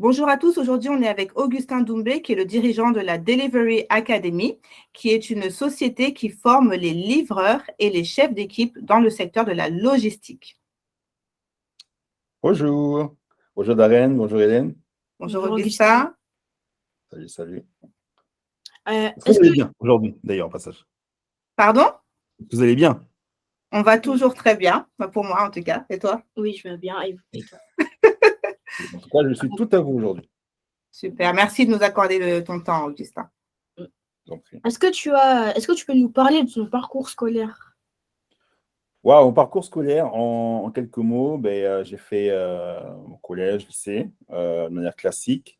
Bonjour à tous, aujourd'hui on est avec Augustin Doumbé qui est le dirigeant de la Delivery Academy, qui est une société qui forme les livreurs et les chefs d'équipe dans le secteur de la logistique. Bonjour. Bonjour Darren, bonjour Hélène. Bonjour Bonjour, Augustin. Salut, salut. Est-ce Vous allez que bien aujourd'hui, d'ailleurs, au passage. Pardon? Vous allez bien? On va toujours très bien, pour moi en tout cas. Et toi? oui, je vais bien et toi? En tout cas, je suis tout à vous aujourd'hui. Super, merci de nous accorder ton temps, Augustin. Je vous en prie. Est-ce que tu peux nous parler de ton parcours scolaire? Waouh, mon parcours scolaire, en quelques mots, j'ai fait mon collège, lycée, de manière classique.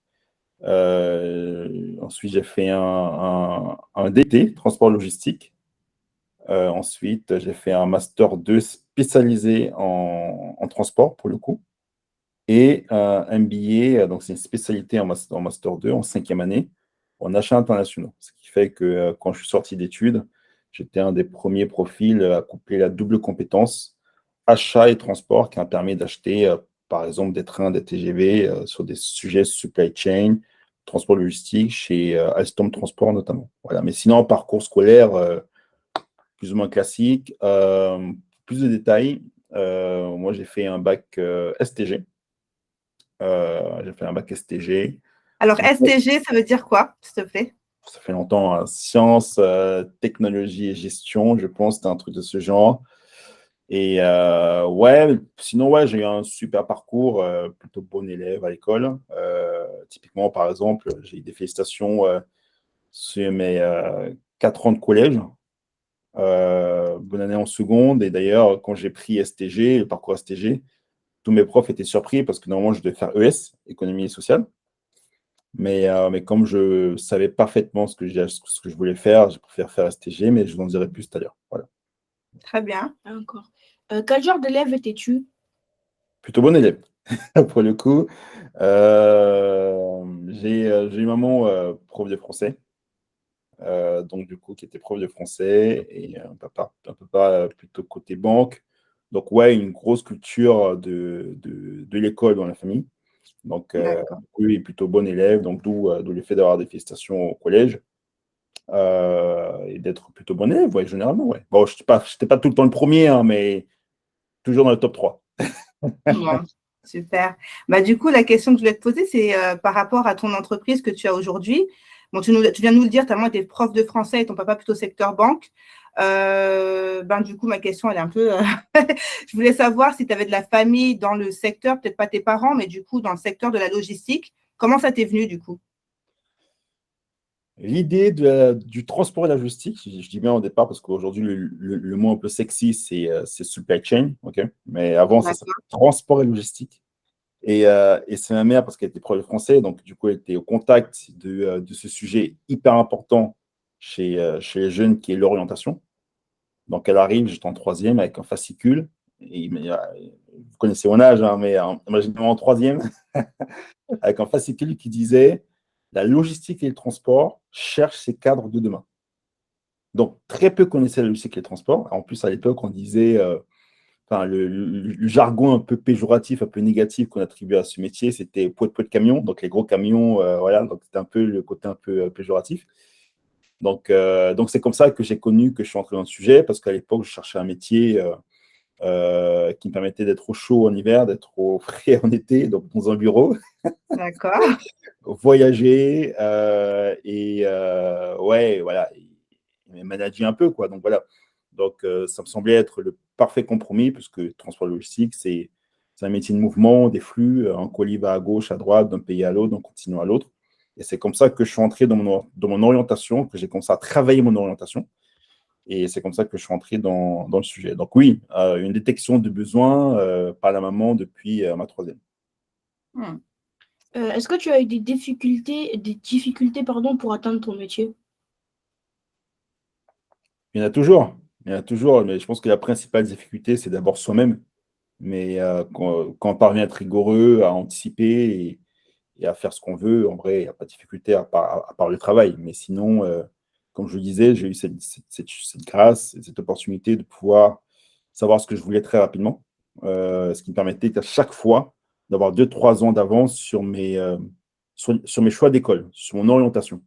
Ensuite, j'ai fait un DT, transport logistique. Ensuite, j'ai fait un master 2 spécialisé en transport, pour le coup. Et un MBA, donc c'est une spécialité en master 2, en 5e année, en achats internationaux. Ce qui fait que quand je suis sorti d'études, j'étais un des premiers profils à coupler la double compétence achat et transport qui a permis d'acheter, par exemple, des trains, des TGV sur des sujets supply chain, transport logistique, chez Alstom Transport notamment. Voilà. Mais sinon, parcours scolaire plus ou moins classique. Plus de détails, moi j'ai fait un bac STG. J'ai fait un bac STG. Alors STG, ça veut dire quoi, s'il te plaît? Ça fait longtemps, hein. Sciences, technologie et gestion, je pense, c'était un truc de ce genre. Et ouais, sinon, ouais, j'ai eu un super parcours, plutôt bon élève à l'école. Typiquement, par exemple, j'ai eu des félicitations sur mes 4 ans de collège. Bonne année en seconde. Et d'ailleurs, quand j'ai pris STG, le parcours STG, tous mes profs étaient surpris parce que normalement, je devais faire ES, économie et sociale. Mais comme je savais parfaitement ce que je voulais faire, j'ai préféré faire STG, mais je vous en dirai plus tout à l'heure. Voilà. Très bien. Encore. Quel genre d'élève étais-tu? Plutôt bon élève, pour le coup. J'ai eu maman prof de français, donc du coup, qui était prof de français, et un papa plutôt côté banque. Donc, ouais, une grosse culture de l'école dans la famille. Donc, D'accord. lui est plutôt bon élève, donc d'où le fait d'avoir des félicitations au collège et d'être plutôt bon élève, ouais, généralement, ouais. Bon, je n'étais pas tout le temps le premier, hein, mais toujours dans le top 3. Bon, super. Du coup, la question que je voulais te poser, c'est par rapport à ton entreprise que tu as aujourd'hui. Bon, tu viens de nous le dire, tu as moi été prof de français et ton papa plutôt secteur banque. Du coup, ma question, elle est un peu… je voulais savoir si tu avais de la famille dans le secteur, peut-être pas tes parents, mais du coup, dans le secteur de la logistique. Comment ça t'est venu, du coup? L'idée du transport et la logistique, je dis bien au départ parce qu'aujourd'hui, le mot un peu sexy, c'est supply chain, ok. Mais avant, ça s'appelait D'accord. transport et logistique. Et c'est ma mère parce qu'elle était prof de français, donc du coup, elle était au contact de ce sujet hyper important chez les jeunes qui est l'orientation. Donc, elle arrive, j'étais en 3e avec un fascicule. Vous connaissez mon âge, hein, mais imaginez en 3e, avec un fascicule qui disait la logistique et le transport cherchent ces cadres de demain. Donc, très peu connaissaient la logistique et le transport. En plus, à l'époque, on disait, le jargon un peu péjoratif, un peu négatif qu'on attribuait à ce métier, c'était poids de camion, donc les gros camions, voilà, donc c'était un peu le côté un peu péjoratif. Donc c'est comme ça que j'ai connu que je suis entré dans le sujet, parce qu'à l'époque, je cherchais un métier qui me permettait d'être au chaud en hiver, d'être au frais en été, donc dans un bureau, D'accord. voyager ouais, voilà, et manager un peu, quoi. Donc voilà. Donc ça me semblait être le parfait compromis, puisque transport logistique, c'est un métier de mouvement, des flux, un colis va à gauche, à droite, d'un pays à l'autre, d'un continent à l'autre. Et c'est comme ça que je suis entré dans mon orientation, que j'ai commencé à travailler mon orientation. Et c'est comme ça que je suis entré dans le sujet. Donc oui, une détection de besoin par la maman depuis ma 3e. Hmm. Est-ce que tu as eu des difficultés pardon, pour atteindre ton métier? Il y en a toujours. Il y en a toujours, mais je pense que la principale difficulté, c'est d'abord soi-même. Mais quand on parvient à être rigoureux, à anticiper et à faire ce qu'on veut, en vrai, il n'y a pas de difficulté à part le travail. Mais sinon, comme je le disais, j'ai eu cette grâce, cette opportunité de pouvoir savoir ce que je voulais très rapidement, ce qui me permettait qu'à chaque fois d'avoir 2-3 ans d'avance sur mes choix d'école, sur mon orientation.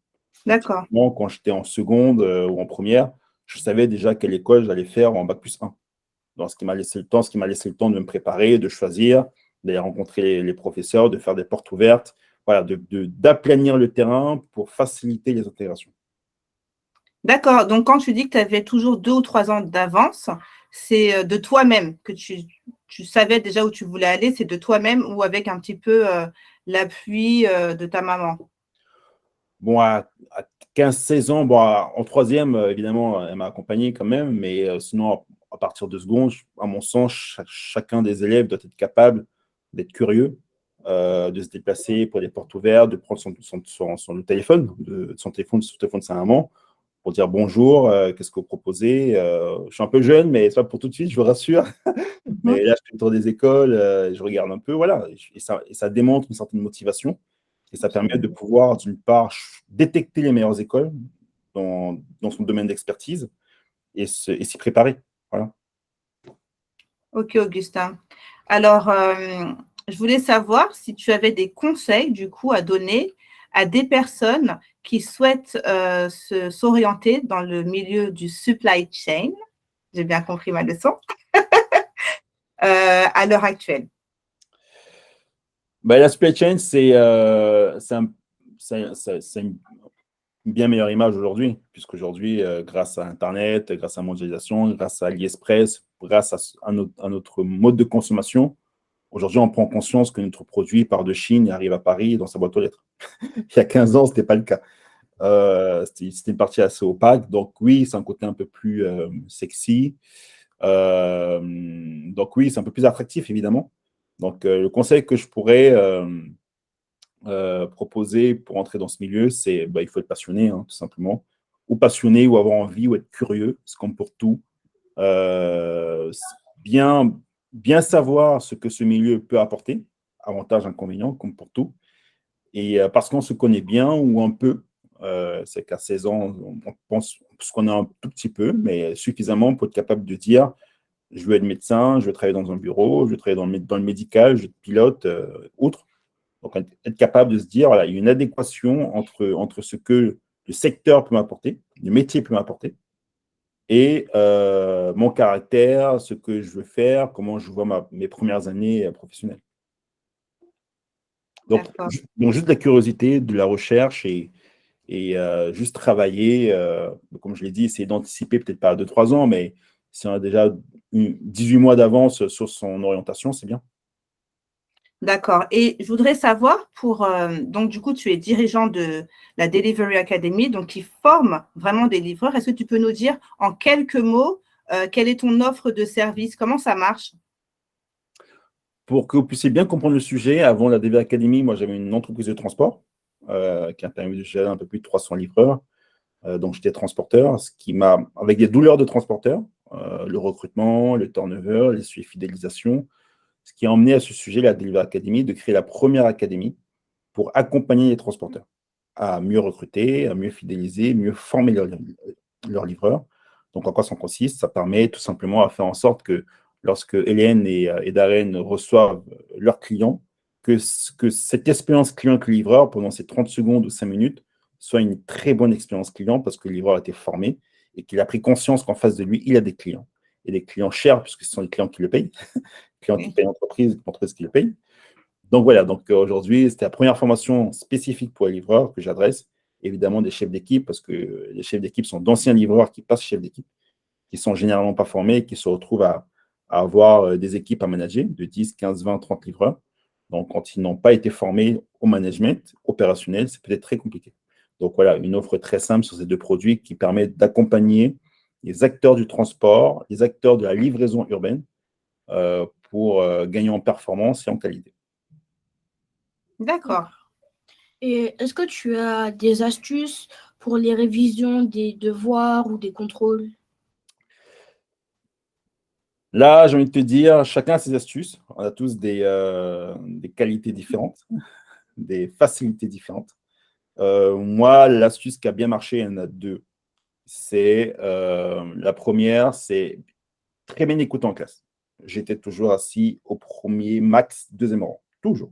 D'accord. Typiquement, quand j'étais en seconde ou en première, je savais déjà quelle école j'allais faire en bac+1. Donc, ce qui m'a laissé le temps de me préparer, de choisir, d'aller rencontrer les professeurs, de faire des portes ouvertes, voilà, d'aplanir le terrain pour faciliter les intégrations. D'accord. Donc, quand tu dis que tu avais toujours 2 ou 3 ans d'avance, c'est de toi-même que tu savais déjà où tu voulais aller, c'est de toi-même ou avec un petit peu l'appui de ta maman. Bon, à 15-16 ans, bon, en troisième, évidemment, elle m'a accompagné quand même, mais sinon, à partir de seconde, à mon sens, chacun des élèves doit être capable d'être curieux, de se déplacer pour des portes ouvertes, de prendre son téléphone, son téléphone de sa maman, pour dire bonjour, qu'est-ce que vous proposez. Je suis un peu jeune, mais c'est pas pour tout de suite, je vous rassure. Mhm. Mais là, je fais le tour des écoles, je regarde un peu, voilà, et ça démontre une certaine motivation. Et ça permet de pouvoir, d'une part, détecter les meilleures écoles dans son domaine d'expertise et s'y préparer. Voilà. Ok, Augustin. Alors, je voulais savoir si tu avais des conseils, du coup, à donner à des personnes qui souhaitent s'orienter dans le milieu du supply chain. J'ai bien compris ma leçon. À l'heure actuelle. La supply chain, c'est une bien meilleure image aujourd'hui, puisqu'aujourd'hui, grâce à Internet, grâce à la mondialisation, grâce à AliExpress, grâce à notre mode de consommation, aujourd'hui, on prend conscience que notre produit part de Chine et arrive à Paris dans sa boîte aux lettres. Il y a 15 ans, ce n'était pas le cas. C'était une partie assez opaque. Donc oui, c'est un côté un peu plus sexy. Donc oui, c'est un peu plus attractif, évidemment. Donc le conseil que je pourrais proposer pour entrer dans ce milieu, c'est il faut être passionné, hein, tout simplement. Ou passionné, ou avoir envie, ou être curieux. C'est comme pour tout. Bien, bien savoir ce que ce milieu peut apporter, avantages, inconvénients, comme pour tout. Et parce qu'on se connaît bien ou un peu, c'est qu'à 16 ans, on pense ce qu'on a un tout petit peu, mais suffisamment pour être capable de dire je veux être médecin, je veux travailler dans un bureau, je veux travailler dans le médical, je veux être pilote, autre. Donc, être capable de se dire voilà, il y a une adéquation entre ce que le secteur peut m'apporter, le métier peut m'apporter, et mon caractère, ce que je veux faire, comment je vois mes premières années professionnelles. Donc, D'accord. juste de la curiosité, de la recherche et juste travailler, comme je l'ai dit, essayer d'anticiper peut-être pas à 2-3 ans, mais si on a déjà 18 mois d'avance sur son orientation, c'est bien. D'accord. Et je voudrais savoir donc du coup, tu es dirigeant de la Delivery Academy, donc qui forme vraiment des livreurs. Est-ce que tu peux nous dire en quelques mots quelle est ton offre de service? Comment ça marche? Pour que vous puissiez bien comprendre le sujet, avant la DV Academy, moi j'avais une entreprise de transport qui a permis de gérer un peu plus de 300 livreurs. Donc j'étais transporteur, ce qui m'a, avec des douleurs de transporteur, le recrutement, le turnover, les suivis fidélisation, ce qui a emmené à ce sujet la Delivery Academy de créer la première académie pour accompagner les transporteurs à mieux recruter, à mieux fidéliser, mieux former leurs livreurs. Donc, en quoi ça consiste? Ça permet tout simplement à faire en sorte que lorsque Hélène et Darren reçoivent leurs clients, que cette expérience client avec le livreur, pendant ces 30 secondes ou 5 minutes, soit une très bonne expérience client parce que le livreur a été formé et qu'il a pris conscience qu'en face de lui, il a des clients. Et des clients chers, puisque ce sont les clients qui le payent, clients qui Oui. payent l'entreprise, l'entreprise qui le paye. Donc voilà, donc aujourd'hui, c'était la première formation spécifique pour les livreurs que j'adresse. Évidemment, des chefs d'équipe, parce que les chefs d'équipe sont d'anciens livreurs qui passent chefs d'équipe, qui sont généralement pas formés et qui se retrouvent à avoir des équipes à manager de 10, 15, 20, 30 livreurs. Donc, quand ils n'ont pas été formés au management opérationnel, c'est peut-être très compliqué. Donc voilà, une offre très simple sur ces deux produits qui permet d'accompagner les acteurs du transport, les acteurs de la livraison urbaine pour gagner en performance et en qualité. D'accord. Et est-ce que tu as des astuces pour les révisions des devoirs ou des contrôles? Là, j'ai envie de te dire, chacun a ses astuces. On a tous des qualités différentes, des facilités différentes. Moi, l'astuce qui a bien marché, il y en a deux. C'est la première, c'est très bien écouter en classe. J'étais toujours assis au premier, max, deuxième rang. Toujours.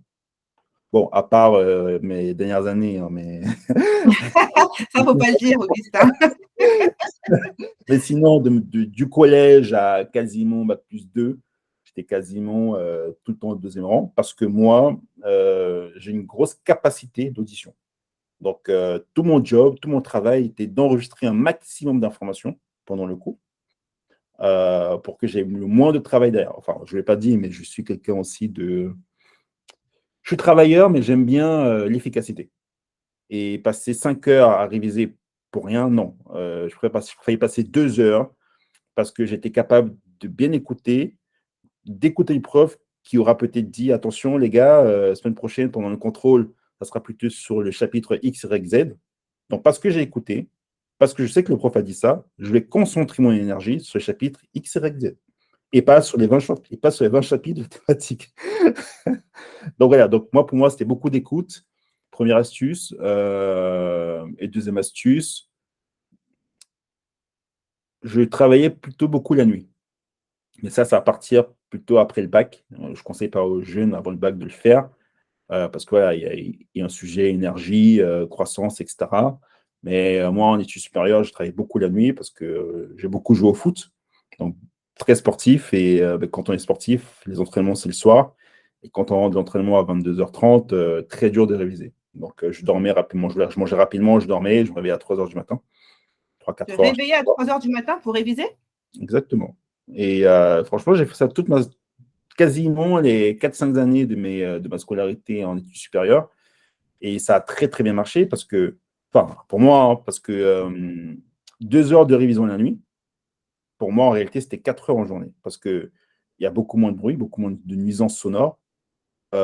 Bon, à part mes dernières années, hein, mais... Ça, faut pas le dire, Augustin. Mais sinon, du collège à quasiment bac plus 2, j'étais quasiment tout le temps au deuxième rang parce que moi, j'ai une grosse capacité d'audition. Donc, tout mon job, tout mon travail était d'enregistrer un maximum d'informations pendant le cours pour que j'ai le moins de travail derrière. Enfin, je ne l'ai pas dit, mais je suis quelqu'un aussi de... Je suis travailleur, mais j'aime bien l'efficacité. Et passer 5 heures à réviser pour rien, non. Je préfère passer 2 heures parce que j'étais capable de bien écouter, d'écouter le prof qui aura peut-être dit, attention les gars, semaine prochaine, pendant le contrôle, ça sera plutôt sur le chapitre X, Y, Z. Donc, parce que j'ai écouté, parce que je sais que le prof a dit ça, je vais concentrer mon énergie sur le chapitre X, Y, Z. Et pas sur les 20 chapitres de thématiques. Donc, voilà. Donc, pour moi, c'était beaucoup d'écoute. Première astuce. Et deuxième astuce, je travaillais plutôt beaucoup la nuit. Mais ça va partir plutôt après le bac. Je ne conseille pas aux jeunes avant le bac de le faire. Parce que voilà, il y a un sujet énergie, croissance, etc. Mais moi, en études supérieures, je travaille beaucoup la nuit parce que j'ai beaucoup joué au foot. Donc, très sportif. Et quand on est sportif, les entraînements, c'est le soir. Et quand on rentre de l'entraînement à 22h30, très dur de réviser. Donc, je dormais rapidement, je mangeais rapidement, je dormais, je me réveillais à 3h du matin. 3-4 Te heures. réveiller à 3 heures du matin pour réviser? Exactement. Et franchement, j'ai fait ça quasiment les 4-5 années de ma scolarité en études supérieures. Et ça a très, très bien marché parce que, enfin, pour moi, hein, parce que 2 heures de révision la nuit, pour moi, en réalité, c'était 4 heures en journée. Parce qu'il y a beaucoup moins de bruit, beaucoup moins de nuisances sonores,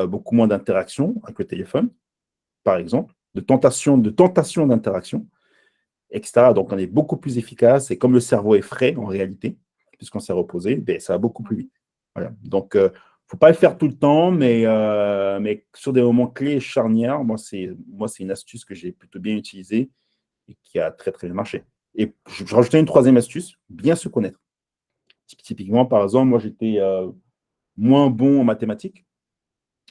beaucoup moins d'interactions avec le téléphone, par exemple, de tentation d'interaction, etc. Donc, on est beaucoup plus efficace. Et comme le cerveau est frais, en réalité, puisqu'on s'est reposé, ben, ça va beaucoup plus vite. Voilà. Donc, il ne faut pas le faire tout le temps, mais sur des moments clés et charnières, moi, c'est une astuce que j'ai plutôt bien utilisée et qui a très, très bien marché. Et je rajoutais une troisième astuce, bien se connaître. Typiquement, par exemple, moi, j'étais moins bon en mathématiques.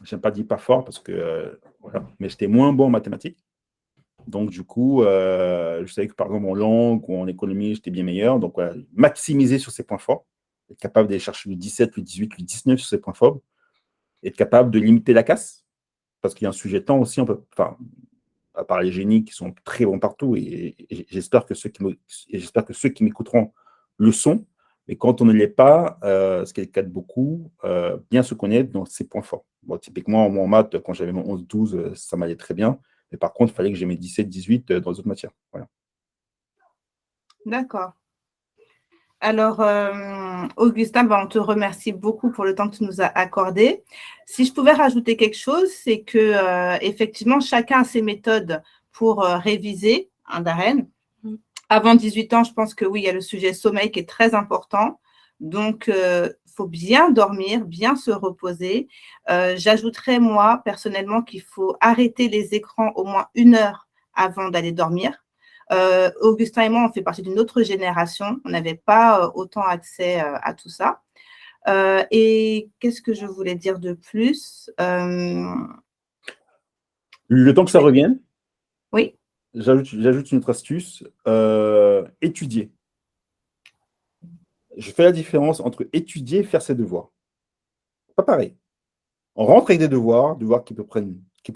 Je n'aime pas dire pas fort parce que, voilà, mais j'étais moins bon en mathématiques. Donc, du coup, je savais que, par exemple, en langue ou en économie, j'étais bien meilleur. Donc, voilà, maximiser sur ses points forts, être capable d'aller chercher le 17, le 18, le 19 sur ses points forts, être capable de limiter la casse, parce qu'il y a un sujet de temps aussi, enfin, à part les génies qui sont très bons partout, et j'espère que ceux qui m'écouteront le sont, mais quand on ne l'est pas, ce qui est le cas de beaucoup, bien se connaître dans ses points forts. Bon, typiquement, moi en maths, quand j'avais mon 11-12, ça m'allait très bien, mais par contre, il fallait que j'ai mes 17-18 dans les autres matières. Voilà. D'accord. Alors, Augustin, on te remercie beaucoup pour le temps que tu nous as accordé. Si je pouvais rajouter quelque chose, c'est que effectivement, chacun a ses méthodes pour réviser un Darren. Avant 18 ans, je pense que oui, il y a le sujet sommeil qui est très important. Donc, il faut bien dormir, bien se reposer. J'ajouterais, moi, personnellement, qu'il faut arrêter les écrans au moins 1 heure avant d'aller dormir. Augustin et moi, on fait partie d'une autre génération. On n'avait pas autant accès à tout ça. Et qu'est-ce que je voulais dire de plus? Le temps que ça revienne, Oui. j'ajoute une autre astuce, étudier. Je fais la différence entre étudier et faire ses devoirs. Pas pareil. On rentre avec des devoirs qui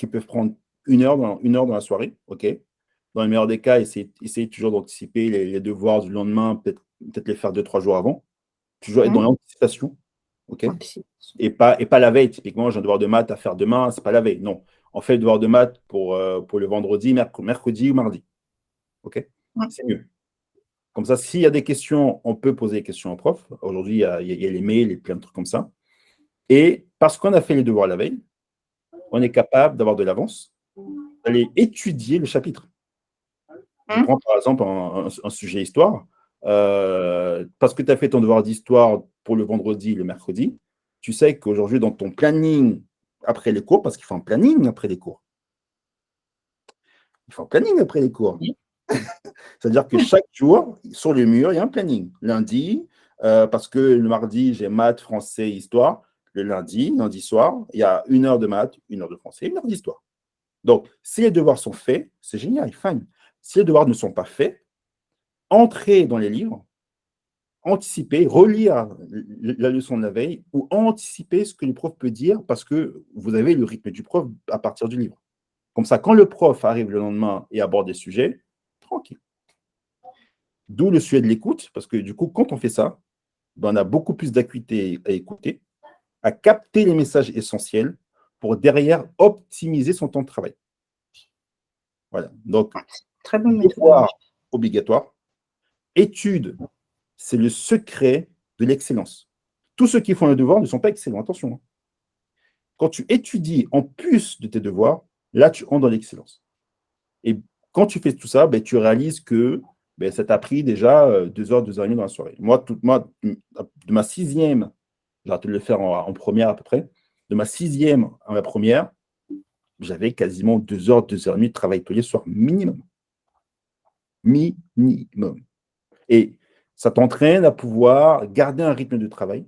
peuvent prendre 1 heure dans la soirée, ok. Dans le meilleur des cas, essayez toujours d'anticiper les devoirs du lendemain, peut-être les faire 2-3 jours avant. Toujours être dans l'anticipation, ok. Et pas la veille. Typiquement, j'ai un devoir de maths à faire demain, c'est pas la veille. Non, on fait le devoir de maths pour le vendredi, mercredi ou mardi, ok. C'est mieux. Comme ça, s'il y a des questions, on peut poser des questions au prof. Aujourd'hui, il y a les mails et plein de trucs comme ça. Et parce qu'on a fait les devoirs la veille, on est capable d'avoir de l'avance, d'aller étudier le chapitre. Je prends par exemple un sujet histoire. Parce que tu as fait ton devoir d'histoire pour le vendredi, le mercredi, tu sais qu'aujourd'hui, dans ton planning après les cours, parce qu'il faut un planning après les cours. Il faut un planning après les cours. C'est-à-dire que chaque jour, sur le mur, il y a un planning. Lundi, parce que le mardi, j'ai maths, français, histoire. le lundi soir, il y a 1 heure de maths, 1 heure de français, 1 heure d'histoire. Donc, si les devoirs sont faits, c'est génial, fine. Si les devoirs ne sont pas faits, entrez dans les livres, anticiper, relire la leçon de la veille ou anticiper ce que le prof peut dire parce que vous avez le rythme du prof à partir du livre. Comme ça, quand le prof arrive le lendemain et aborde des sujets, tranquille. D'où le sujet de l'écoute, parce que du coup, quand on fait ça, on a beaucoup plus d'acuité à écouter, à capter les messages essentiels pour derrière optimiser son temps de travail. Voilà. Donc, Très bonne devoir méthode. obligatoire, étude, c'est le secret de l'excellence. Tous ceux qui font le devoir ne sont pas excellents, attention. Quand tu étudies en plus de tes devoirs, là, tu entres dans l'excellence. Et quand tu fais tout ça, ben, tu réalises que ça t'a pris déjà 2 heures, 2 heures et demie dans la soirée. Moi, de ma 6e, j'ai arrêté de le faire en première à peu près, de ma 6e à ma première, j'avais quasiment 2 heures, 2 heures et demie de travail tous les soirs, minimum. Minimum. Et ça t'entraîne à pouvoir garder un rythme de travail,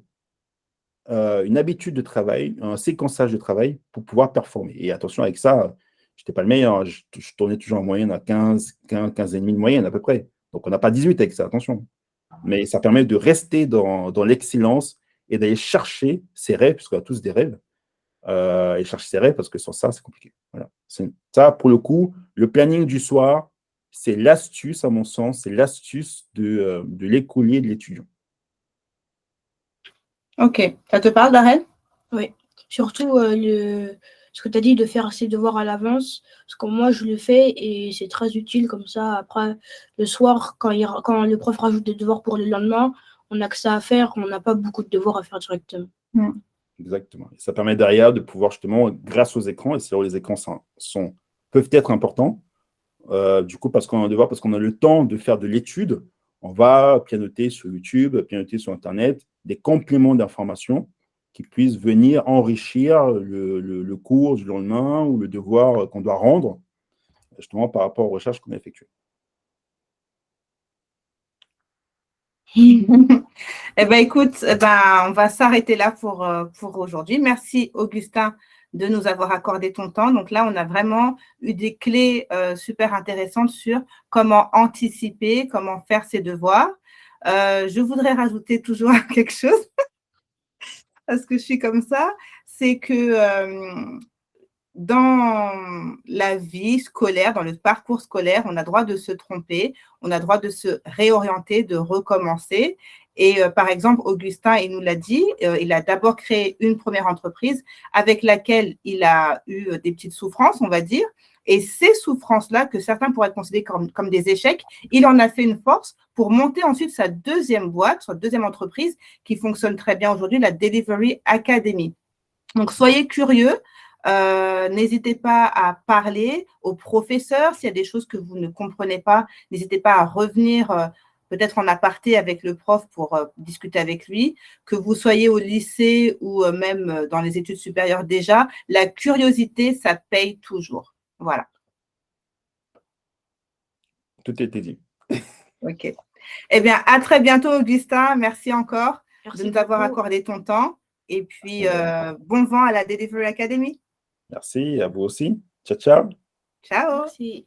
une habitude de travail, un séquençage de travail pour pouvoir performer. Et attention, avec ça, je n'étais pas le meilleur. Je tournais toujours en moyenne à 15 et demi de moyenne à peu près. Donc, on n'a pas 18 avec ça, attention. Mais ça permet de rester dans l'excellence et d'aller chercher ses rêves, parce qu'on a tous des rêves, et chercher ses rêves, parce que sans ça, c'est compliqué. Voilà. Ça, pour le coup, le planning du soir, c'est l'astuce, à mon sens, c'est l'astuce de l'écolier, de l'étudiant. Ok. Ça te parle, Darren? Oui. Surtout ce que tu as dit de faire ses devoirs à l'avance, parce que moi, je le fais et c'est très utile comme ça. Après, le soir, quand le prof rajoute des devoirs pour le lendemain, on n'a que ça à faire, on n'a pas beaucoup de devoirs à faire directement. Exactement. Et ça permet derrière de pouvoir justement, grâce aux écrans, et c'est là où les écrans peuvent être importants, du coup, parce qu'on a un devoir, parce qu'on a le temps de faire de l'étude, on va pianoter sur YouTube, pianoter sur Internet, des compléments d'informations qui puissent venir enrichir le cours du lendemain ou le devoir qu'on doit rendre, justement par rapport aux recherches qu'on a effectuées. Eh bien, écoute, on va s'arrêter là pour aujourd'hui. Merci, Augustin, de nous avoir accordé ton temps. Donc là, on a vraiment eu des clés super intéressantes sur comment anticiper, comment faire ses devoirs. Je voudrais rajouter toujours quelque chose, parce que je suis comme ça, c'est que dans la vie scolaire, dans le parcours scolaire, on a droit de se tromper, on a droit de se réorienter, de recommencer. Et par exemple, Augustin, il nous l'a dit, il a d'abord créé une première entreprise avec laquelle il a eu des petites souffrances, on va dire. Et ces souffrances-là, que certains pourraient considérer comme des échecs, il en a fait une force pour monter ensuite sa deuxième boîte, sa deuxième entreprise qui fonctionne très bien aujourd'hui, la Delivery Academy. Donc, soyez curieux. N'hésitez pas à parler aux professeurs. S'il y a des choses que vous ne comprenez pas, n'hésitez pas à revenir peut-être en aparté avec le prof pour discuter avec lui. Que vous soyez au lycée ou même dans les études supérieures déjà, la curiosité, ça paye toujours. Voilà. Tout a été dit. OK. Eh bien, à très bientôt, Augustin. Merci encore Merci de nous avoir beaucoup. accordé ton temps. Et puis, bon vent à la Delivery Academy. Merci, à vous aussi. Ciao, ciao. Ciao. Merci.